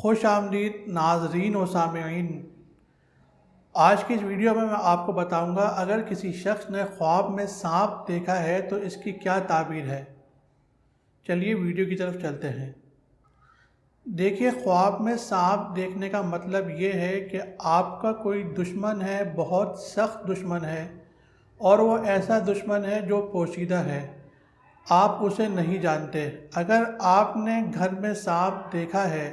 خوش آمدید ناظرین و سامعین۔ آج کی اس ویڈیو میں آپ کو بتاؤں گا اگر کسی شخص نے خواب میں سانپ دیکھا ہے تو اس کی کیا تعبیر ہے۔ چلیے ویڈیو کی طرف چلتے ہیں۔ دیکھیے، خواب میں سانپ دیکھنے کا مطلب یہ ہے کہ آپ کا کوئی دشمن ہے، بہت سخت دشمن ہے، اور وہ ایسا دشمن ہے جو پوشیدہ ہے، آپ اسے نہیں جانتے۔ اگر آپ نے گھر میں سانپ دیکھا ہے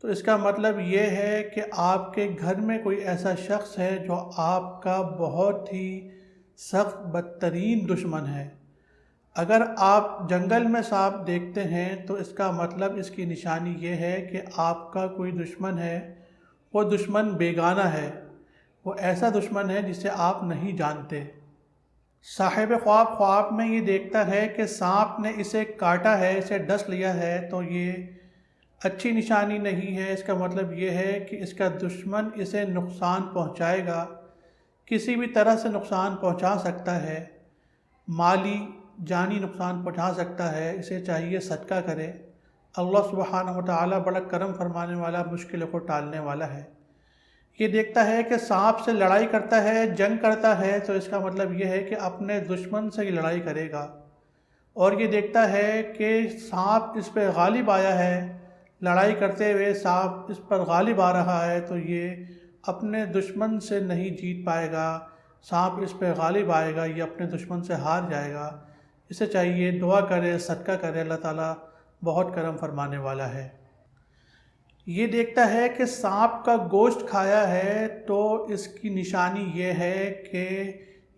تو اس کا مطلب یہ ہے کہ آپ کے گھر میں کوئی ایسا شخص ہے جو آپ کا بہت ہی سخت بدترین دشمن ہے۔ اگر آپ جنگل میں سانپ دیکھتے ہیں تو اس کا مطلب، اس کی نشانی یہ ہے کہ آپ کا کوئی دشمن ہے، وہ دشمن بیگانہ ہے، وہ ایسا دشمن ہے جسے آپ نہیں جانتے۔ صاحب خواب خواب میں یہ دیکھتا ہے کہ سانپ نے اسے کاٹا ہے، اسے ڈس لیا ہے، تو یہ اچھی نشانی نہیں ہے۔ اس کا مطلب یہ ہے کہ اس کا دشمن اسے نقصان پہنچائے گا، کسی بھی طرح سے نقصان پہنچا سکتا ہے، مالی جانی نقصان پہنچا سکتا ہے۔ اسے چاہیے صدقہ کرے۔ اللہ سبحانہ و تعالیٰ بڑا کرم فرمانے والا، مشکلوں کو ٹالنے والا ہے۔ یہ دیکھتا ہے کہ سانپ سے لڑائی کرتا ہے، جنگ کرتا ہے، تو اس کا مطلب یہ ہے کہ اپنے دشمن سے یہ لڑائی کرے گا۔ اور یہ دیکھتا ہے کہ سانپ اس پہ غالب آیا ہے، لڑائی کرتے ہوئے سانپ اس پر غالب آ رہا ہے، تو یہ اپنے دشمن سے نہیں جیت پائے گا، سانپ اس پہ غالب آئے گا، یہ اپنے دشمن سے ہار جائے گا۔ اسے چاہیے دعا کرے، صدقہ کرے، اللہ تعالیٰ بہت کرم فرمانے والا ہے۔ یہ دیکھتا ہے کہ سانپ کا گوشت کھایا ہے تو اس کی نشانی یہ ہے کہ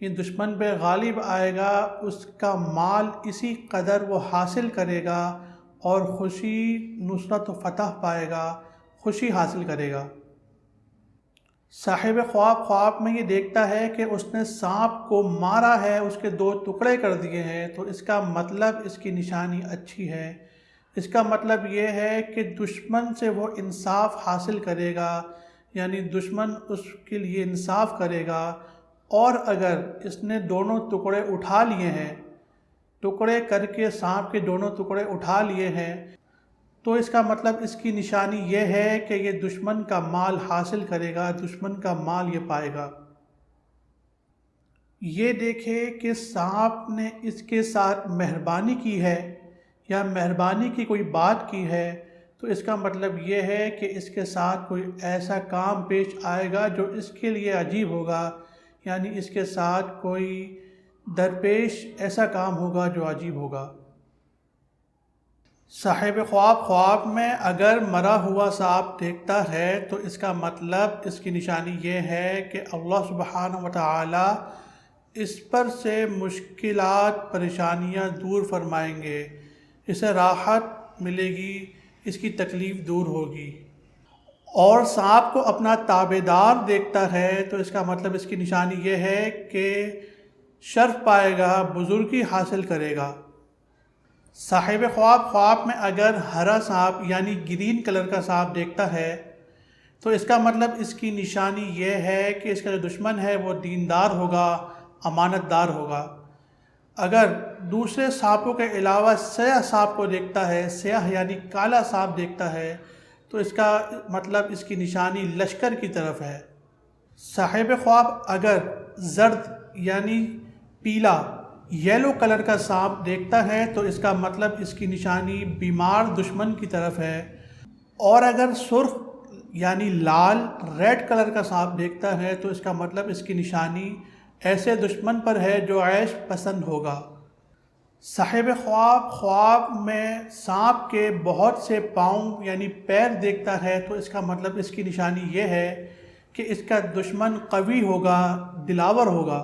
یہ دشمن پہ غالب آئے گا، اس کا مال اسی قدر وہ حاصل کرے گا اور خوشی، نصرت و فتح پائے گا، خوشی حاصل کرے گا۔ صاحب خواب خواب میں یہ دیکھتا ہے کہ اس نے سانپ کو مارا ہے، اس کے 2 ٹکڑے کر دیے ہیں، تو اس کا مطلب، اس کی نشانی اچھی ہے۔ اس کا مطلب یہ ہے کہ دشمن سے وہ انصاف حاصل کرے گا، یعنی دشمن اس کے لیے انصاف کرے گا۔ اور اگر اس نے دونوں ٹکڑے اٹھا لیے ہیں، ٹکڑے کر کے سانپ کے دونوں ٹکڑے اٹھا لیے ہیں، تو اس کا مطلب، اس کی نشانی یہ ہے کہ یہ دشمن کا مال حاصل کرے گا، دشمن کا مال یہ پائے گا۔ یہ دیکھے کہ سانپ نے اس کے ساتھ مہربانی کی ہے یا مہربانی کی کوئی بات کی ہے، تو اس کا مطلب یہ ہے کہ اس کے ساتھ کوئی ایسا کام پیش آئے گا جو اس کے لیے عجیب ہوگا، یعنی اس کے ساتھ کوئی درپیش ایسا کام ہوگا جو عجیب ہوگا۔ صاحب خواب خواب میں اگر مرا ہوا سانپ دیکھتا ہے تو اس کا مطلب، اس کی نشانی یہ ہے کہ اللہ سبحانہ و تعالی اس پر سے مشکلات، پریشانیاں دور فرمائیں گے، اسے راحت ملے گی، اس کی تکلیف دور ہوگی۔ اور سانپ کو اپنا تابع دار دیکھتا ہے تو اس کا مطلب، اس کی نشانی یہ ہے کہ شرف پائے گا، بزرگی حاصل کرے گا۔ صاحب خواب خواب میں اگر ہرا سانپ یعنی گرین کلر کا سانپ دیکھتا ہے تو اس کا مطلب، اس کی نشانی یہ ہے کہ اس کا جو دشمن ہے وہ دیندار ہوگا، امانت دار ہوگا۔ اگر دوسرے سانپوں کے علاوہ سیاہ سانپ کو دیکھتا ہے، سیاہ یعنی کالا سانپ دیکھتا ہے، تو اس کا مطلب، اس کی نشانی لشکر کی طرف ہے۔ صاحب خواب اگر زرد یعنی پیلا، یلو کلر کا سانپ دیکھتا ہے تو اس کا مطلب، اس کی نشانی بیمار دشمن کی طرف ہے۔ اور اگر سرخ یعنی لال، ریڈ کلر کا سانپ دیکھتا ہے تو اس کا مطلب، اس کی نشانی ایسے دشمن پر ہے جو عیش پسند ہوگا۔ صاحب خواب خواب میں سانپ کے بہت سے پاؤں یعنی پیر دیکھتا ہے تو اس کا مطلب، اس کی نشانی یہ ہے کہ اس کا دشمن قوی ہوگا، دلاور ہوگا۔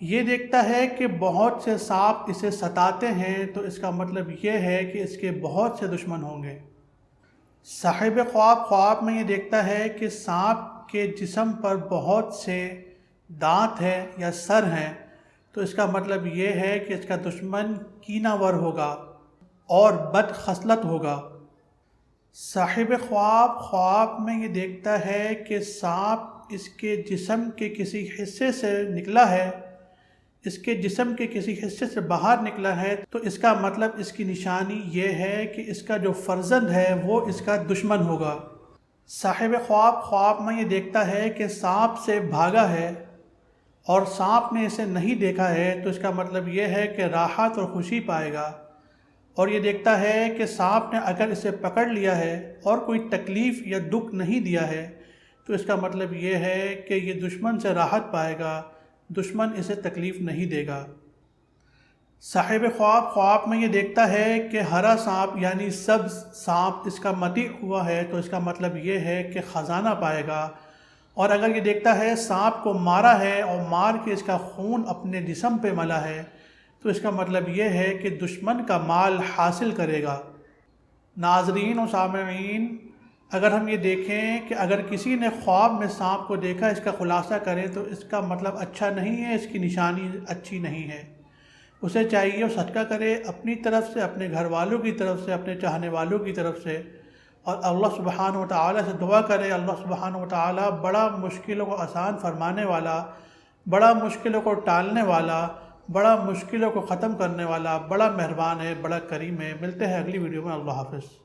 یہ دیکھتا ہے کہ بہت سے سانپ اسے ستاتے ہیں تو اس کا مطلب یہ ہے کہ اس کے بہت سے دشمن ہوں گے۔ صاحب خواب خواب میں یہ دیکھتا ہے کہ سانپ کے جسم پر بہت سے دانت ہیں یا سر ہیں، تو اس کا مطلب یہ ہے کہ اس کا دشمن کینہ ور ہوگا اور بد خصلت ہوگا۔ صاحب خواب خواب میں یہ دیکھتا ہے کہ سانپ اس کے جسم کے کسی حصے سے نکلا ہے، اس کے جسم کے کسی حصے سے باہر نکلا ہے تو اس کا مطلب اس کی نشانی یہ ہے کہ اس کا جو فرزند ہے وہ اس کا دشمن ہوگا۔ صاحب خواب میں یہ دیکھتا ہے کہ سانپ سے بھاگا ہے اور سانپ نے اسے نہیں دیکھا ہے تو اس کا مطلب یہ ہے کہ راحت اور خوشی پائے گا، اور یہ دیکھتا ہے کہ سانپ نے اگر اسے پکڑ لیا ہے اور کوئی تکلیف یا دکھ نہیں دیا ہے تو اس کا مطلب یہ ہے کہ یہ دشمن سے راحت پائے گا، دشمن اسے تکلیف نہیں دے گا۔ صاحب خواب میں یہ دیکھتا ہے کہ ہرا سانپ یعنی سبز سانپ اس کا مطیع ہوا ہے تو اس کا مطلب یہ ہے کہ خزانہ پائے گا، اور اگر یہ دیکھتا ہے سانپ کو مارا ہے اور مار کے اس کا خون اپنے جسم پہ ملا ہے تو اس کا مطلب یہ ہے کہ دشمن کا مال حاصل کرے گا۔ ناظرین و سامعین، اگر ہم یہ دیکھیں کہ اگر کسی نے خواب میں سانپ کو دیکھا، اس کا خلاصہ کریں تو اس کا مطلب اچھا نہیں ہے، اس کی نشانی اچھی نہیں ہے۔ اسے چاہیے وہ صدقہ کرے اپنی طرف سے، اپنے گھر والوں کی طرف سے، اپنے چاہنے والوں کی طرف سے، اور اللہ سبحانہ و تعالیٰ سے دعا کرے۔ اللہ سبحانہ و تعالیٰ بڑا مشکلوں کو آسان فرمانے والا، بڑا مشکلوں کو ٹالنے والا، بڑا مشکلوں کو ختم کرنے والا، بڑا مہربان ہے، بڑا کریم ہے۔ ملتے ہیں اگلی ویڈیو میں۔ اللہ حافظ۔